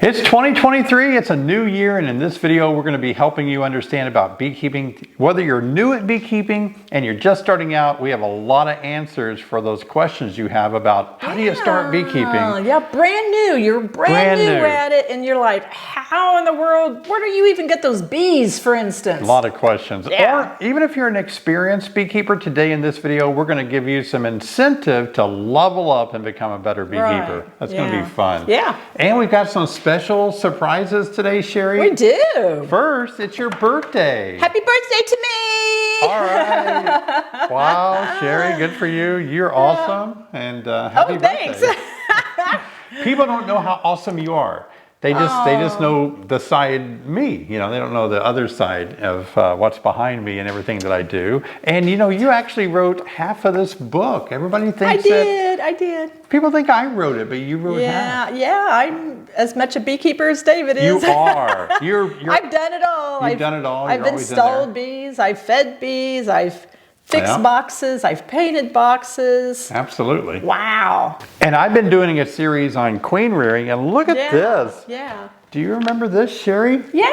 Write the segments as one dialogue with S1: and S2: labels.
S1: It's 2023, it's a new year, and in this video we're going to be helping you understand about beekeeping. Whether you're new at beekeeping and you're just starting out, we have a lot of answers for those questions you have about how do you start beekeeping.
S2: Yeah, brand new. You're brand new at it, and you're like, how in the world, where do you even get those bees, for instance?
S1: A lot of questions.
S2: Yeah.
S1: Or even if you're an experienced beekeeper, today in this video we're going to give you some incentive to level up and become a better beekeeper.
S2: Right.
S1: That's going to be fun.
S2: Yeah.
S1: And we've got some special surprises today, Sherry.
S2: We do.
S1: First, it's your birthday.
S2: Happy birthday to me!
S1: All right. Wow, Sherry, good for you. You're awesome. And happy birthday.
S2: Thanks.
S1: People don't know how awesome you are. They just know the side me. You know, they don't know the other side of what's behind me and everything that I do. And you know, you actually wrote half of this book. Everybody thinks
S2: I did.
S1: People think I wrote it, but you wrote half.
S2: Yeah, I'm as much a beekeeper as David is.
S1: You are.
S2: I've done it all.
S1: You've done it all.
S2: I've installed bees. I've fed bees. I've fixed boxes. I've painted boxes.
S1: Absolutely.
S2: Wow.
S1: And I've been doing a series on queen rearing, and look at this.
S2: Yeah.
S1: Do you remember this, Sherry?
S2: Yeah.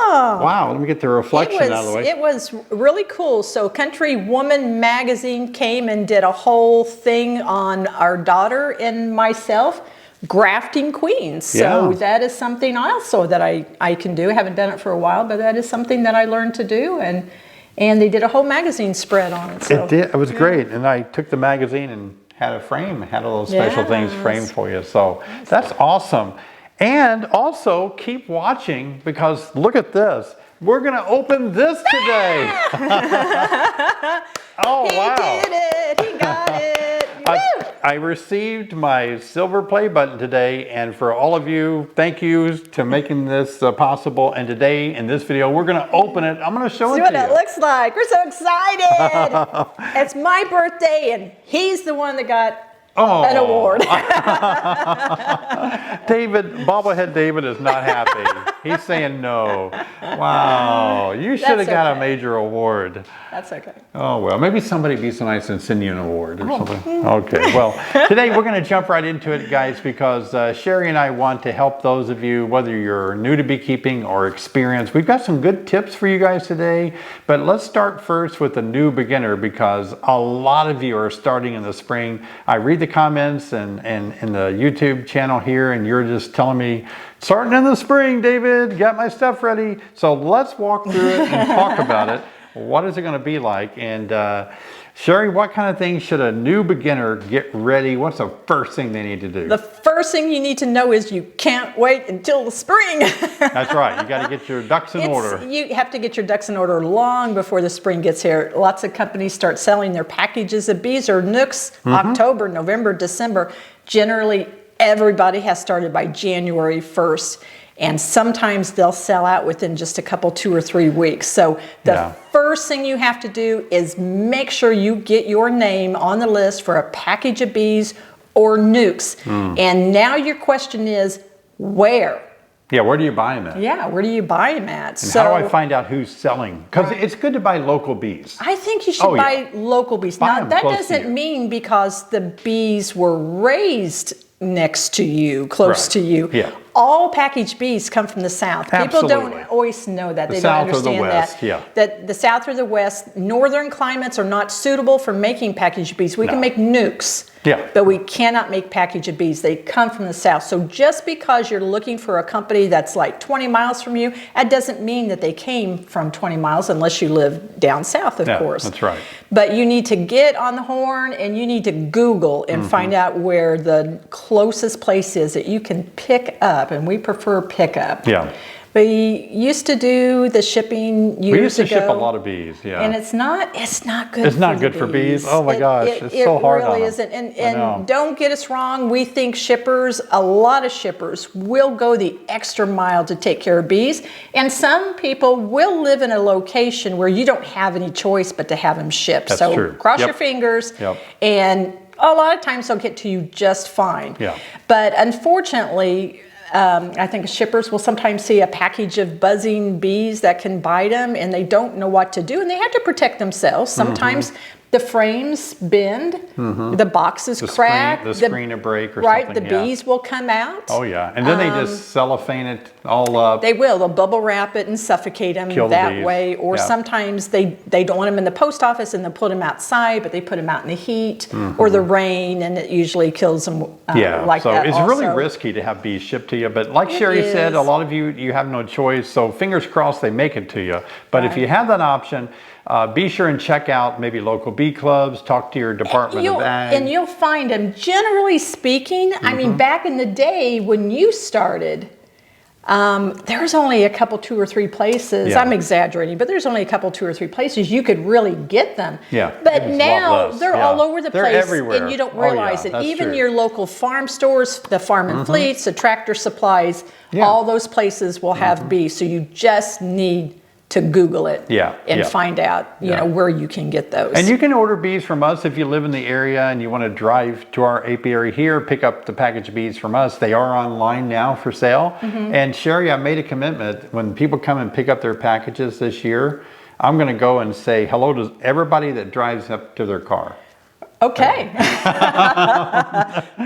S1: Wow, let me get the reflection out of the way.
S2: It was really cool. So Country Woman magazine came and did a whole thing on our daughter and myself grafting queens. So that is something also that I can do. I haven't done it for a while, but that is something that I learned to do. And they did a whole magazine spread on it. So.
S1: It did. It was great. And I took the magazine and had a frame, had all those special things framed for you. So that's awesome. And also keep watching, because look at this. We're going to open this today. Oh, wow.
S2: He did it. He got it.
S1: I received my silver play button today, and for all of you, thank you to making this possible. And today in this video, we're going to open it. I'm going to show it to you.
S2: See what it looks like. We're so excited. It's my birthday, and he's the one that got an award.
S1: David, Bobblehead David is not happy. He's saying no. Wow, you should have got a major award.
S2: That's okay.
S1: Oh, well, maybe somebody be so nice and send you an award or something. Okay, well, today we're going to jump right into it, guys, because Sherry and I want to help those of you, whether you're new to beekeeping or experienced. We've got some good tips for you guys today, but let's start first with the new beginner, because a lot of you are starting in the spring. I read the comments and in the YouTube channel here, and you're just telling me, starting in the spring, David, got my stuff ready. So let's walk through it and talk about it. What is it going to be like? And Sherry, what kind of things should a new beginner get ready? What's the first thing they need to do?
S2: The first thing you need to know is you can't wait until the spring.
S1: That's right. You got to get your ducks in order.
S2: You have to get your ducks in order long before the spring gets here. Lots of companies start selling their packages of bees or nooks October, November, December. Generally, everybody has started by January 1st. And sometimes they'll sell out within just a couple, 2 or 3 weeks. So the first thing you have to do is make sure you get your name on the list for a package of bees or nukes. And now your question is, where?
S1: Yeah, where do you buy them at?
S2: Yeah, where do you buy them at?
S1: And how do I find out who's selling? Because it's good to buy local bees.
S2: I think you should buy local bees. Now, that doesn't mean because the bees were raised next to you, close to you.
S1: Yeah.
S2: All packaged bees come from the South.
S1: Absolutely.
S2: People don't always know that. They don't understand that. That the South or the West, northern climates are not suitable for making packaged bees. We can make nukes, but we cannot make packaged bees. They come from the South. So just because you're looking for a company that's like 20 miles from you, that doesn't mean that they came from 20 miles unless you live down south, of course.
S1: That's right.
S2: But you need to get on the horn and you need to Google and find out where the closest place is that you can pick up. And we prefer pickup. Yeah. We used to do the shipping years ago. We used to ship a lot of bees, and it's not good. It's not good for bees. Oh my gosh, it's so hard on them. It really isn't. And don't get us wrong. We think shippers, a lot of shippers, will go the extra mile to take care of bees. And some people will live in a location where you don't have any choice but to have them shipped.
S1: That's
S2: so
S1: true.
S2: Cross your fingers. And a lot of times they'll get to you just fine. But unfortunately, I think shippers will sometimes see a package of buzzing bees that can bite them, and they don't know what to do, and they have to protect themselves. Sometimes the frames bend, the boxes crack,
S1: the screen will break or
S2: right,
S1: something.
S2: the bees will come out.
S1: Oh yeah, and then they just cellophane it all up.
S2: They will. They'll bubble wrap it and suffocate them
S1: Kill the
S2: that
S1: bees.
S2: way. Or
S1: Yeah.
S2: sometimes they don't want them in the post office and they'll put them outside, but they put them out in the heat or the rain, and it usually kills them like
S1: so
S2: that.
S1: it's
S2: also.
S1: really risky to have bees shipped to you. But like Sherry said, a
S2: is.
S1: lot of you have no choice. So fingers crossed they make it to you. But if you have that option, be sure and check out maybe local bee clubs, talk to your department of ag.
S2: And you'll find them, generally speaking, I mean, back in the day when you started, there's only a couple, 2 or 3 places.
S1: Yeah.
S2: I'm exaggerating, but there's only a couple, 2 or 3 places you could really get them.
S1: Yeah,
S2: But
S1: it was a lot
S2: now
S1: less.
S2: they're
S1: Yeah.
S2: all over the
S1: They're
S2: place,
S1: everywhere.
S2: and you don't
S1: Oh, yeah,
S2: realize it.
S1: that's
S2: Even
S1: true.
S2: your local farm stores, the Farm and Fleets, the Tractor Supplies, all those places will have bees. So you just need to Google it and find out, you know, where you can get those.
S1: And you can order bees from us if you live in the area and you want to drive to our apiary here, pick up the packaged bees from us. They are online now for sale. And Sherry, I made a commitment when people come and pick up their packages this year, I'm going to go and say hello to everybody that drives up to their car.
S2: Okay.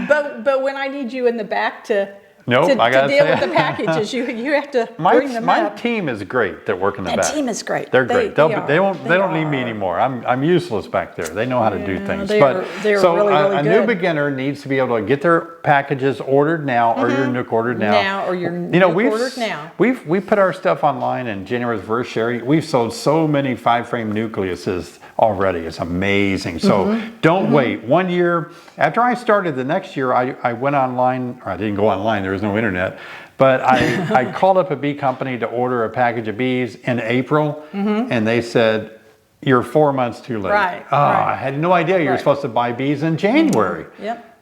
S2: but when I need you in the back to
S1: I gotta
S2: deal
S1: say
S2: with the packages, you have to bring them
S1: my
S2: up.
S1: team is great that work in the back.
S2: That team is great.
S1: They're great. They don't need me
S2: are.
S1: anymore. I'm useless back there. They know how to do things.
S2: They're really, really
S1: a
S2: good.
S1: new beginner needs to be able to get their packages ordered now or your Nook ordered now.
S2: Ordered now.
S1: We put our stuff online in January 1st, Sherry. We've sold so many 5-frame nucleuses already. It's amazing. So don't wait. 1 year after I started, the next year I went online, or I didn't go online, there was no internet, but I called up a bee company to order a package of bees in April, and they said, you're 4 months too late. I had no idea you were supposed to buy bees in January.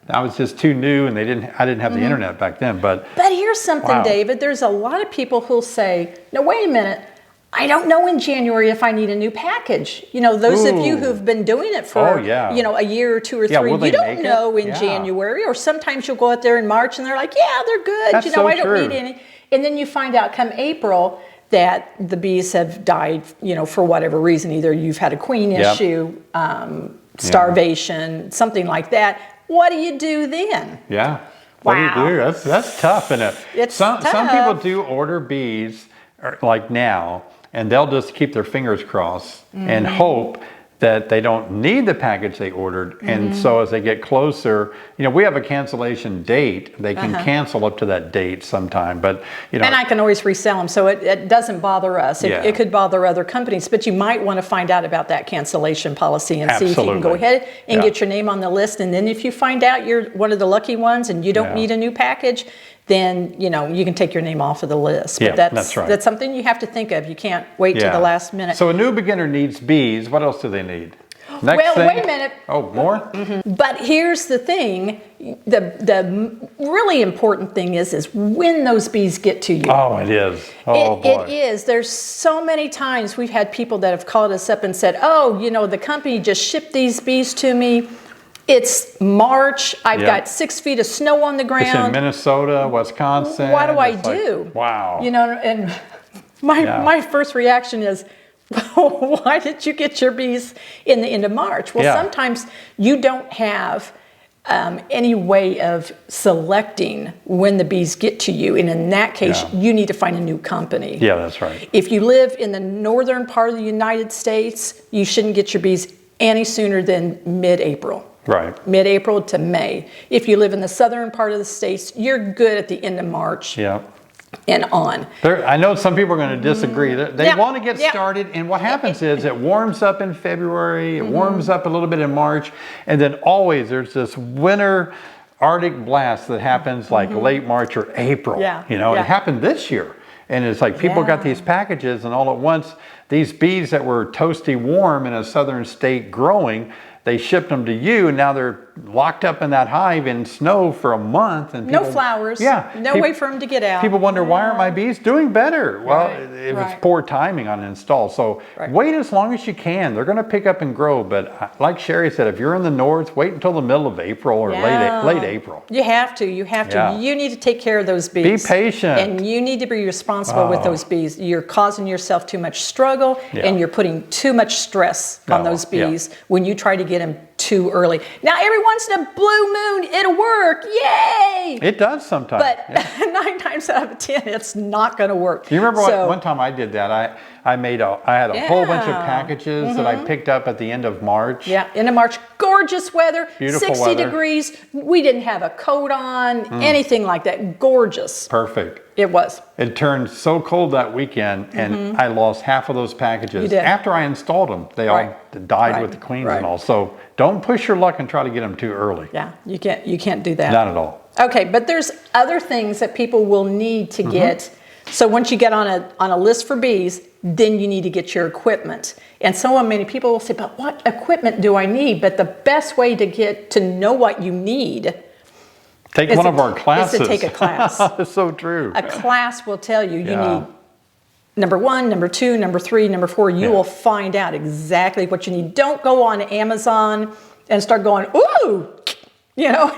S1: I was just too new, and I didn't have the internet back then. But
S2: here's something, David. There's a lot of people who'll say, "No, wait a minute. I don't know in January if I need a new package." You know, those of you who've been doing it for a year or 2 or 3, you don't know in January. Or sometimes you'll go out there in March and they're like, "Yeah, they're good.
S1: That's
S2: I don't need any." And then you find out come April that the bees have died, for whatever reason. Either you've had a queen issue, starvation, something like that. What do you do then?
S1: What do you do? That's tough, isn't it?
S2: It's
S1: tough.
S2: Some
S1: people do order bees like now, and they'll just keep their fingers crossed and hope that they don't need the package they ordered. And so as they get closer, we have a cancellation date. They can cancel up to that date sometime, but
S2: And I can always resell them, so it doesn't bother us. It could bother other companies, but you might want to find out about that cancellation policy and see if you can go ahead and get your name on the list. And then if you find out you're one of the lucky ones and you don't need a new package, then you can take your name off of the list. But that's right. That's something you have to think of. You can't wait till the last minute.
S1: So a new beginner needs bees. What else do they need?
S2: Next thing, wait a minute.
S1: Oh, more?
S2: But here's the thing. The really important thing is when those bees get to you.
S1: Oh, it is. Oh, boy.
S2: It is. There's so many times we've had people that have called us up and said, "Oh, the company just shipped these bees to me. It's March. I've got 6 feet of snow on the ground.
S1: It's in Minnesota, Wisconsin.
S2: What do I do?"
S1: Wow.
S2: And my first reaction is, why did you get your bees in the end of March? Well, sometimes you don't have any way of selecting when the bees get to you. And in that case, you need to find a new company.
S1: Yeah, that's right.
S2: If you live in the northern part of the United States, you shouldn't get your bees any sooner than mid-April.
S1: Right.
S2: Mid-April to May. If you live in the southern part of the states, you're good at the end of March and on.
S1: I know some people are going to disagree. They want to get started, and what happens is it warms up in February, it warms up a little bit in March, and then always there's this winter Arctic blast that happens like late March or April. It happened this year. And it's like people got these packages, and all at once, these bees that were toasty warm in a southern state growing, they shipped them to you, and now they're locked up in that hive in snow for a month and
S2: no flowers.
S1: Yeah.
S2: No way for them to get out.
S1: People wonder, why aren't my bees doing better? Well,
S2: Right.
S1: it's poor timing on install. So wait as long as you can. They're going to pick up and grow. But like Sherry said, if you're in the north, wait until the middle of April or late April.
S2: You have to. You have to.
S1: Yeah.
S2: You need to take care of those bees.
S1: Be patient.
S2: And you need to be responsible with those bees. You're causing yourself too much struggle, and you're putting too much stress on those bees when you try to get them too early. Now, every once in a blue moon, it'll work. Yay!
S1: It does sometimes.
S2: But 9 times out of 10, it's not going to work.
S1: Do you remember one time I did that? I had a whole bunch of packages that I picked up at the end of March.
S2: Yeah, end of March. Gorgeous weather.
S1: Beautiful
S2: 60
S1: weather.
S2: degrees. We didn't have a coat on, anything like that. Gorgeous.
S1: Perfect.
S2: It was.
S1: It turned so cold that weekend, and I lost half of those packages.
S2: You did.
S1: After I installed them, they all died with the queens and all. So don't push your luck and try to get them too early.
S2: Yeah, you can't do that.
S1: Not at all.
S2: Okay, but there's other things that people will need to get. So once you get on a list for bees, then you need to get your equipment. And so many people will say, but what equipment do I need? But the best way to get to know what you need
S1: Take one of our classes.
S2: is to take a class.
S1: It's so true.
S2: A class will tell you need number 1, number 2, number 3, number 4. You will find out exactly what you need. Don't go on Amazon and start going, ooh, you know,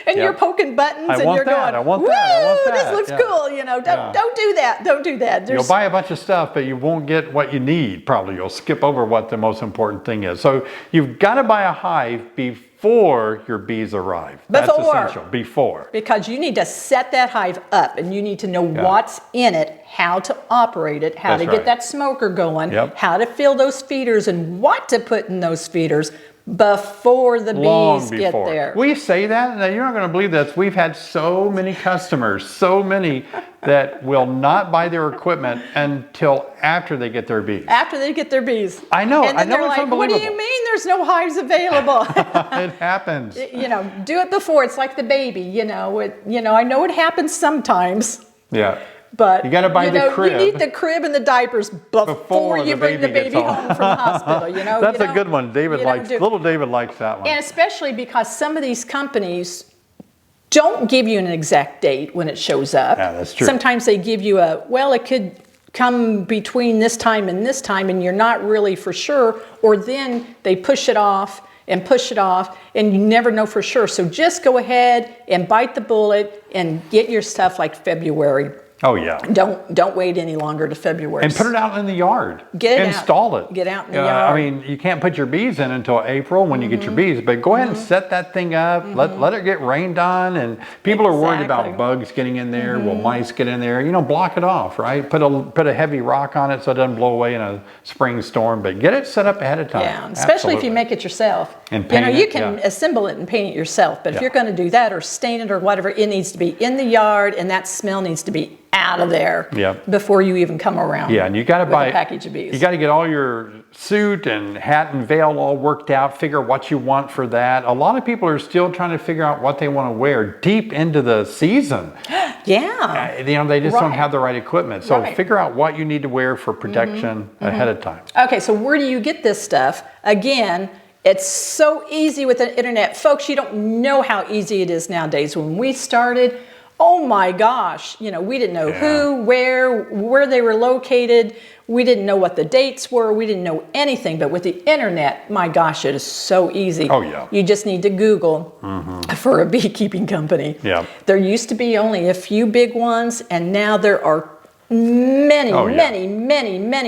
S2: and you're poking buttons and you're going,
S1: I want that.
S2: This looks cool. You know, don't do that. Don't do that.
S1: You'll buy a bunch of stuff, but you won't get what you need. Probably you'll skip over what the most important thing is. So you've got to buy a hive before your bees arrive. That's essential. Before.
S2: Because you need to set that hive up, and you need to know what's in it, how to operate it, how to get that smoker going, how to fill those feeders, and what to put in those feeders before the bees get there.
S1: We say that, and you're not going to believe this. We've had so many customers, so many that will not buy their equipment until after they get their bees.
S2: After they get their bees.
S1: I know.
S2: And then they're like,
S1: unbelievable.
S2: what do you mean there's no hives available?
S1: It happens.
S2: You know, do it before. It's like the baby, you know. I know it happens sometimes.
S1: Yeah.
S2: But
S1: you got to buy the crib.
S2: You need the crib and the diapers before you bring the baby home from the hospital. You know,
S1: that's a good one. Little David likes that one.
S2: And especially because some of these companies don't give you an exact date when it shows up.
S1: Yeah, that's true.
S2: Sometimes they give you it could come between this time, and you're not really for sure. Or then they push it off, and you never know for sure. So just go ahead and bite the bullet and get your stuff like February.
S1: Oh yeah.
S2: Don't wait any longer to February.
S1: And put it out in the yard.
S2: Install
S1: it.
S2: Get out in the yard.
S1: I mean, you can't put your bees in until April when you get your bees, but go ahead and set that thing up. Let it get rained on, and people are worried about bugs getting in there. Will mice get in there? You know, block it off, right? Put a heavy rock on it so it doesn't blow away in a spring storm, but get it set up ahead of time.
S2: Yeah, especially if you make it yourself.
S1: And paint
S2: you can assemble it and paint it yourself, but if you're going to do that or stain it or whatever, it needs to be in the yard, and that smell needs to be out of there before you even come around.
S1: Yeah, and you got to buy
S2: a package of bees.
S1: You got to get all your suit and hat and veil all worked out. Figure what you want for that. A lot of people are still trying to figure out what they want to wear deep into the season.
S2: Yeah.
S1: They just don't have the right equipment. So figure out what you need to wear for protection ahead of time.
S2: Okay, so where do you get this stuff? Again, it's so easy with the internet. Folks, you don't know how easy it is nowadays. When we started, oh my gosh, we didn't know who, where they were located. We didn't know what the dates were. We didn't know anything. But with the internet, my gosh, it is so easy.
S1: Oh yeah.
S2: You just need to Google for a beekeeping company.
S1: Yeah.
S2: There used to be only a few big ones, and now there are many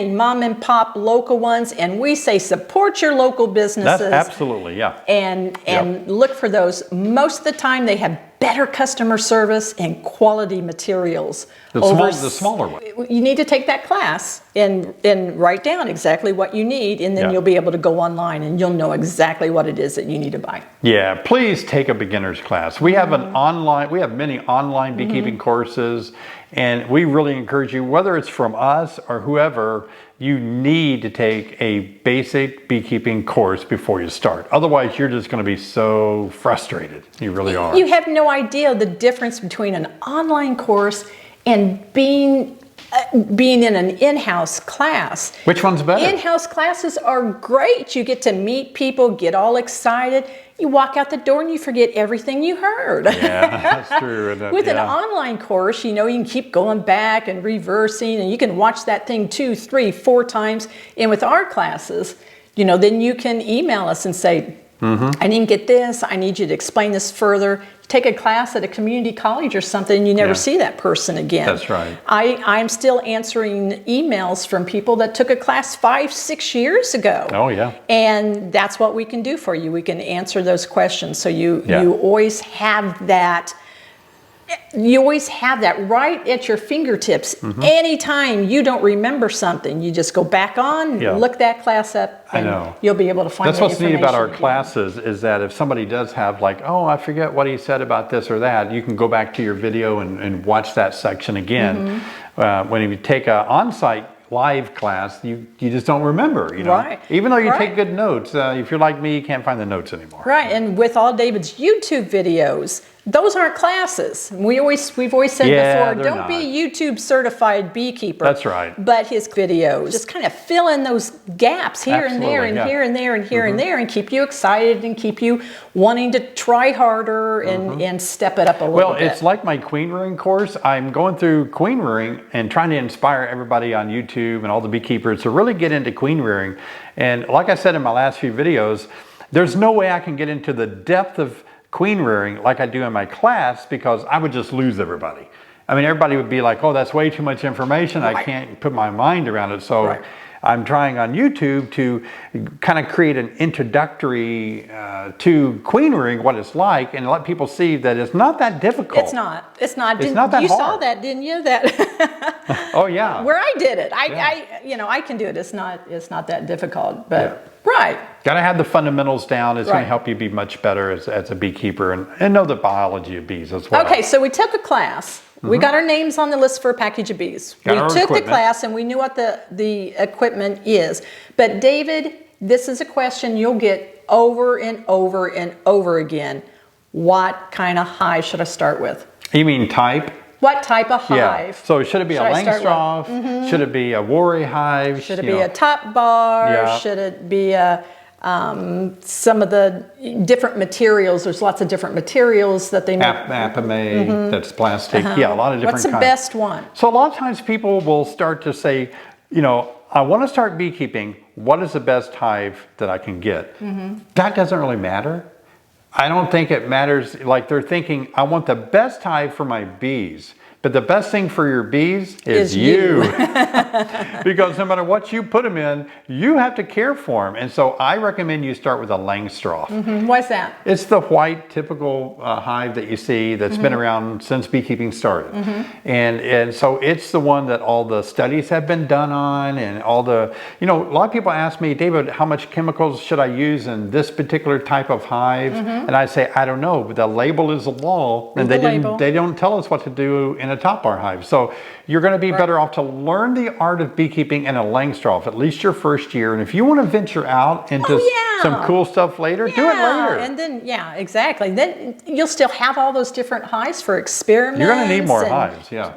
S2: mom and pop local ones, and we say support your local businesses.
S1: That's absolutely,
S2: and look for those. Most of the time they have better customer service and quality materials.
S1: The smaller one.
S2: You need to take that class and write down exactly what you need, and then you'll be able to go online and you'll know exactly what it is that you need to buy.
S1: Yeah, please take a beginner's class. We have many online beekeeping courses, and we really encourage you, whether it's from us or whoever, you need to take a basic beekeeping course before you start. Otherwise, you're just going to be so frustrated. You really are.
S2: You have no idea the difference between an online course and being in an in-house class.
S1: Which one's better?
S2: In-house classes are great. You get to meet people, get all excited. you walk out the door and you forget everything you heard.
S1: Yeah, that's true. Isn't it?
S2: With an
S1: Yeah.
S2: online course, you know, you can keep going back and reversing, and you can watch that thing 2, 3, 4 times. And with our classes, you know, then you can email us and say, I didn't get this, I need you to explain this further. Take a class at a community college or something, and you never see that person again.
S1: That's right.
S2: I'm still answering emails from people that took a class 5, 6 years ago.
S1: Oh, yeah.
S2: And that's what we can do for you. We can answer those questions. So you always have that. You always have that right at your fingertips. Anytime you don't remember something, you just go back on, look that class up, and you'll be able to find
S1: That's
S2: that
S1: what's neat about our
S2: again.
S1: classes is that if somebody does have like, oh, I forget what he said about this or that, you can go back to your video and watch that section again. When you take an on-site live class, you just don't remember, you know.
S2: Right.
S1: Even though you take good notes, if you're like me, you can't find the notes anymore.
S2: Right, and with all David's YouTube videos, those aren't classes. We've always said before, don't
S1: not.
S2: be a YouTube certified beekeeper.
S1: That's right.
S2: But his videos just kind of fill in those gaps here and there and
S1: Absolutely,
S2: here and there and here and there, and keep you excited and keep you wanting to try harder and step it up a little bit.
S1: Well, it's like my queen rearing course. I'm going through queen rearing and trying to inspire everybody on YouTube and all the beekeepers to really get into queen rearing. And like I said in my last few videos, there's no way I can get into the depth of queen rearing like I do in my class, because I would just lose everybody. I mean, everybody would be like, oh, that's way too much information. I can't put my mind around it. So I'm trying on YouTube to kind of create an introductory to queen rearing, what it's like, and let people see that it's not that difficult.
S2: It's not. It's not.
S1: It's not that
S2: you
S1: hard.
S2: saw that, didn't you? That
S1: Oh yeah.
S2: where I did it. I can do it. It's not that difficult. But
S1: Got to have the fundamentals down. It's going to help you be much better as a beekeeper and know the biology of bees as well.
S2: Okay, so we took a class. We got our names on the list for a package of bees. We took the class and we knew what the equipment is. But David, this is a question you'll get over and over and over again. What kind of hive should I start with?
S1: You mean type?
S2: What type of hive?
S1: Yeah. So should it be a Langstroth? Should it be a Worry hive?
S2: Should it be a top bar?
S1: Yeah.
S2: Should it be a some of the different materials? There's lots of different materials that they make.
S1: Apame, that's plastic. Yeah, a lot of different
S2: What's the
S1: kinds.
S2: best one?
S1: So a lot of times people will start to say, you know, I want to start beekeeping. What is the best hive that I can get? That doesn't really matter. I don't think it matters. Like they're thinking, I want the best hive for my bees. But the best thing for your bees is you. Because no matter what you put them in, you have to care for them. And so I recommend you start with a Langstroth.
S2: What's that?
S1: It's the white typical hive that you see that's been around since beekeeping started. And so it's the one that all the studies have been done on, and all the, you know, a lot of people ask me, David, how much chemicals should I use in this particular type of hive? And I say, I don't know, but the label is the law, and they don't tell us what to do in a top bar hive. So you're going to be better off to learn the art of beekeeping in a Langstroth, at least your first year. And if you want to venture out into some cool stuff later, do it later.
S2: And then, exactly. Then you'll still have all those different hives for experiments.
S1: You're going to need more hives,
S2: Yeah,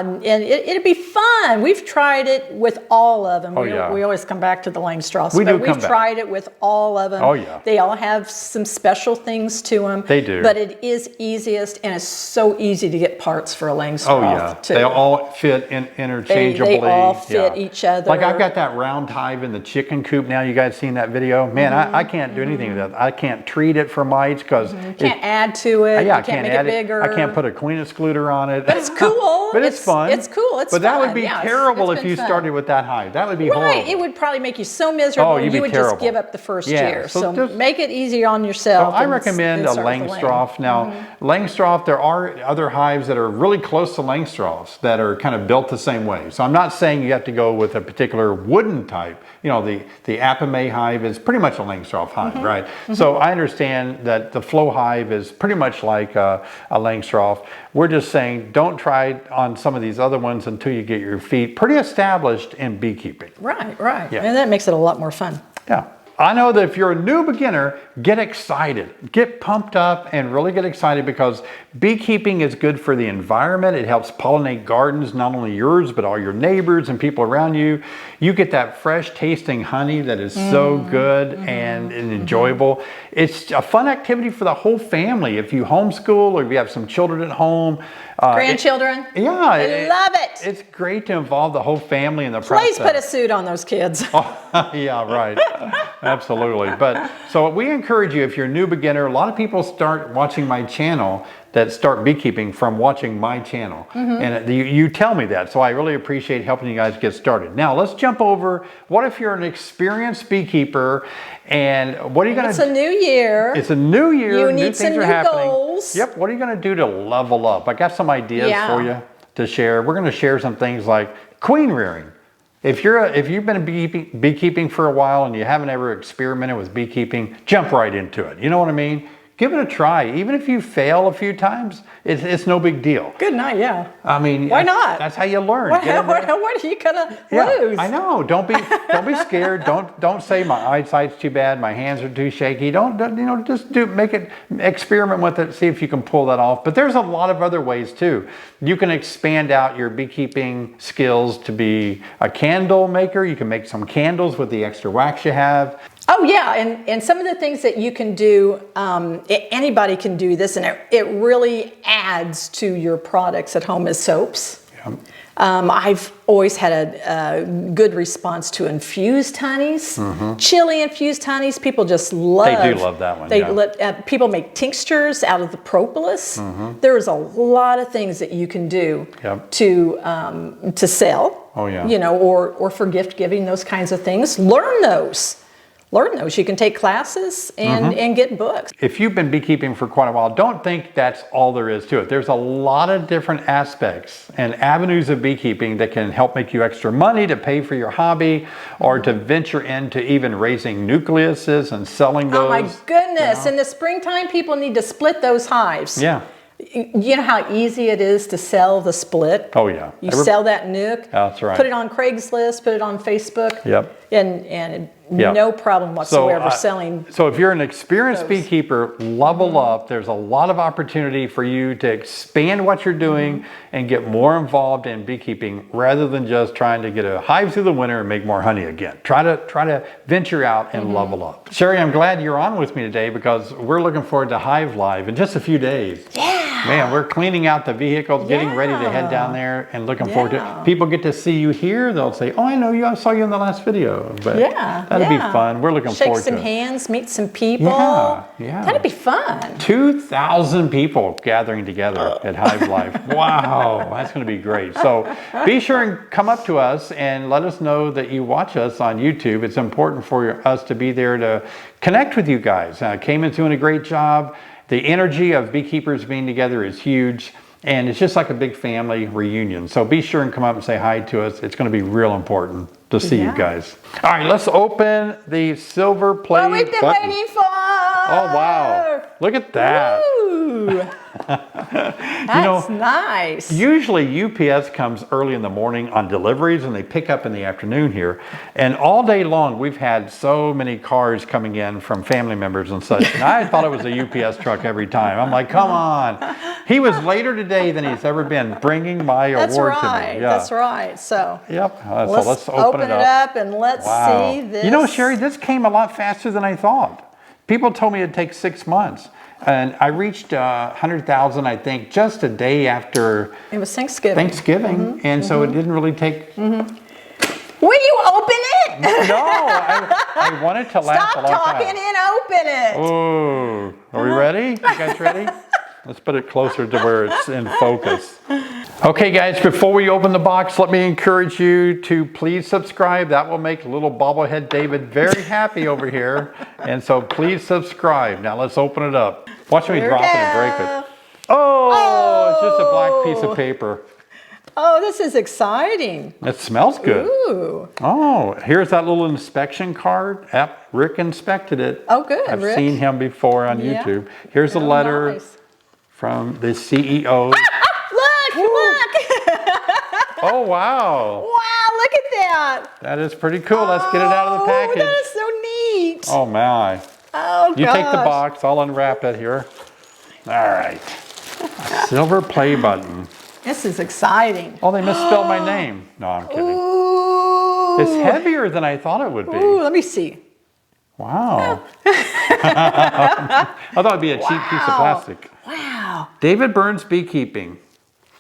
S2: and it'd be fun. We've tried it with all of them. We always come back to the Langstroths. We've tried it with all of them.
S1: Oh, yeah.
S2: They all have some special things to them.
S1: They do.
S2: But it is easiest, and it's so easy to get parts for a Langstroth.
S1: Oh yeah,
S2: too.
S1: they all fit interchangeably.
S2: They all fit each other.
S1: Like I've got that round hive in the chicken coop now. You guys seen that video? Man, I can't do anything with that. I can't treat it for mites because
S2: can't add to it.
S1: Yeah,
S2: you can't make it bigger.
S1: I can't put a queen excluder on it.
S2: But it's cool.
S1: But it's fun.
S2: It's cool. It's
S1: but
S2: fun.
S1: That would be
S2: Yeah,
S1: terrible
S2: it's
S1: if you
S2: fun.
S1: started with that hive. That would be horrible.
S2: It would probably make you so miserable.
S1: Oh, you'd be
S2: would
S1: terrible.
S2: Just give up the first
S1: Yeah,
S2: year.
S1: so
S2: So
S1: just-
S2: make it easier on yourself.
S1: I
S2: and
S1: recommend a
S2: start with the
S1: Langstroth. Now, Langstroth, there are other hives that are really close to Langstroths that are kind of built the same way. So I'm not saying you have to go with a particular wooden type. You know, the Apame hive is pretty much a Langstroth hive, right? So I understand that the flow hive is pretty much like a Langstroth. We're just saying don't try on some of these other ones until you get your feet pretty established in beekeeping.
S2: Right.
S1: Yeah.
S2: And that makes it a lot more fun.
S1: Yeah. I know that if you're a new beginner, get excited, get pumped up and really get excited, because beekeeping is good for the environment. It helps pollinate gardens, not only yours, but all your neighbors and people around you. You get that fresh tasting honey that is so good and enjoyable. It's a fun activity for the whole family. If you homeschool or if you have some children at home.
S2: Grandchildren? I love it.
S1: It's great to involve the whole family in the process.
S2: Please put a suit on those kids.
S1: Yeah, right. Absolutely. But so we encourage you, if you're a new beginner, a lot of people start watching my channel that start beekeeping from watching my channel. And you tell me that. So I really appreciate helping you guys get started. Now let's jump over. What if you're an experienced beekeeper and what are you going to do?
S2: It's a new year.
S1: It's a new year.
S2: You need some new goals.
S1: Yep. What are you going to do to level up? I got some ideas for you to share. We're going to share some things like queen rearing. If you've been beekeeping for a while and you haven't ever experimented with beekeeping, jump right into it. You know what I mean? Give it a try. Even if you fail a few times, it's no big deal.
S2: Good night, yeah.
S1: I mean,
S2: why not?
S1: That's how you learn.
S2: What are you gonna lose?
S1: I know. Don't be scared. Don't say my eyesight's too bad, my hands are too shaky. Just experiment with it, see if you can pull that off. But there's a lot of other ways too. You can expand out your beekeeping skills to be a candle maker. You can make some candles with the extra wax you have.
S2: Oh yeah, and some of the things that you can do, anybody can do this, and it really adds to your products at home, is soaps. Yeah. I've always had a good response to infused honeys, chili infused honeys. People just love.
S1: They do love that one.
S2: People make tinctures out of the propolis. There's a lot of things that you can do to sell.
S1: Oh yeah.
S2: Or for gift giving, those kinds of things. Learn those. You can take classes and get books.
S1: If you've been beekeeping for quite a while, don't think that's all there is to it. There's a lot of different aspects and avenues of beekeeping that can help make you extra money to pay for your hobby, or to venture into even raising nucleuses and selling those.
S2: Oh my goodness. In the springtime, people need to split those hives.
S1: Yeah.
S2: You know how easy it is to sell the split?
S1: Oh yeah.
S2: You sell that nuke.
S1: That's right.
S2: Put it on Craigslist, put it on Facebook.
S1: Yep.
S2: And no problem whatsoever selling.
S1: So if you're an experienced beekeeper, level up. There's a lot of opportunity for you to expand what you're doing and get more involved in beekeeping, rather than just trying to get a hive through the winter and make more honey again. Try to venture out and level up. Sherry, I'm glad you're on with me today, because we're looking forward to Hive Live in just a few days.
S2: Yeah.
S1: Man, we're cleaning out the vehicles, getting ready to head down there, and looking forward to it. People get to see you here. They'll say, "Oh, I know you. I saw you in the last video." But that'd be fun. We're looking forward to it.
S2: Shake some hands, meet some people.
S1: Yeah.
S2: That'd be fun.
S1: 2,000 people gathering together at Hive Life. Wow, that's going to be great. So be sure and come up to us and let us know that you watch us on YouTube. It's important for us to be there to connect with you guys. Cayman's doing a great job. The energy of beekeepers being together is huge, and it's just like a big family reunion. So be sure and come up and say hi to us. It's going to be real important to see you guys. All right, let's open the silver play
S2: What we've been waiting for.
S1: Oh, wow. Look at that.
S2: Ooh. That's nice.
S1: Usually UPS comes early in the morning on deliveries, and they pick up in the afternoon here. And all day long, we've had so many cars coming in from family members and such. And I thought it was a UPS truck every time. I'm like, come on. He was later today than he's ever been, bringing my award to me. Yeah.
S2: That's right. So
S1: let's open it up
S2: and let's see this.
S1: You know, Sherry, this came a lot faster than I thought. People told me it'd take 6 months. And I reached 100,000, I think, just a day after
S2: it was Thanksgiving.
S1: And so it didn't really take.
S2: Will you open it?
S1: No, I wanted to last a long time.
S2: Stop talking and open it.
S1: Oh, are we ready? You guys ready? Let's put it closer to where it's in focus. Okay, guys, before we open the box, let me encourage you to please subscribe. That will make little bobblehead David very happy over here. And so please subscribe. Now let's open it up. Watch me drop it and break it. Oh, it's just a black piece of paper.
S2: Oh, this is exciting.
S1: It smells good.
S2: Ooh.
S1: Oh, here's that little inspection card. Yep, Rick inspected it.
S2: Oh, good,
S1: I've
S2: Rick.
S1: seen him before on YouTube. Here's a letter from the CEO.
S2: Look!
S1: Oh, wow.
S2: Wow, look at that.
S1: That is pretty cool. Let's get it out of the package.
S2: That is so neat.
S1: Oh my.
S2: Oh,
S1: You take the
S2: gosh.
S1: box, I'll unwrap it here. All right. A silver play button.
S2: This is exciting.
S1: Oh, they misspelled my name. No, I'm kidding.
S2: Ooh.
S1: It's heavier than I thought it would be.
S2: Ooh, let me see.
S1: Wow. I thought it'd be a cheap piece of plastic.
S2: Wow.
S1: David Burns Beekeeping.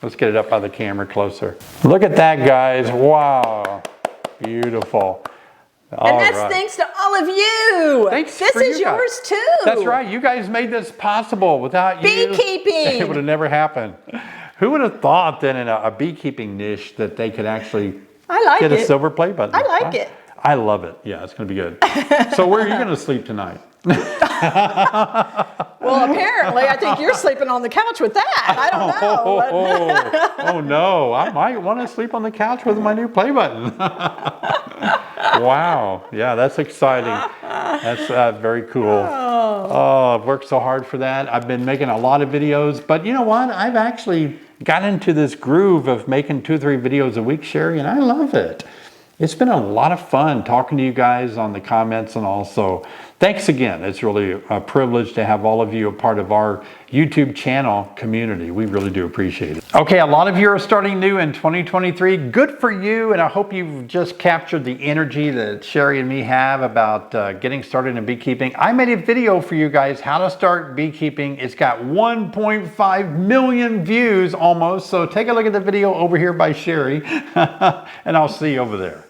S1: Let's get it up by the camera closer. Look at that, guys. Wow. Beautiful.
S2: And that's thanks to all of you.
S1: Thanks
S2: this
S1: for
S2: is
S1: you guys.
S2: yours too.
S1: That's right. You guys made this possible. Without you,
S2: Beekeeping.
S1: it would have never happened. Who would have thought that in a beekeeping niche that they could actually get a silver play button?
S2: I like it.
S1: I love it. Yeah, it's going to be good. So where are you going to sleep tonight?
S2: Well, apparently, I think you're sleeping on the couch with that. I don't know.
S1: Oh no, I might want to sleep on the couch with my new play button. Wow, yeah, that's exciting. That's very cool. Oh, I've worked so hard for that. I've been making a lot of videos, but you know what? I've actually got into this groove of making 2 or 3 videos a week, Sherry, and I love it. It's been a lot of fun talking to you guys on the comments and also thanks again. It's really a privilege to have all of you a part of our YouTube channel community. We really do appreciate it. Okay, a lot of you are starting new in 2023. Good for you, and I hope you've just captured the energy that Sherry and me have about getting started in beekeeping. I made a video for you guys, how to start beekeeping. It's got 1.5 million views almost, so take a look at the video over here by Sherry, and I'll see you over there.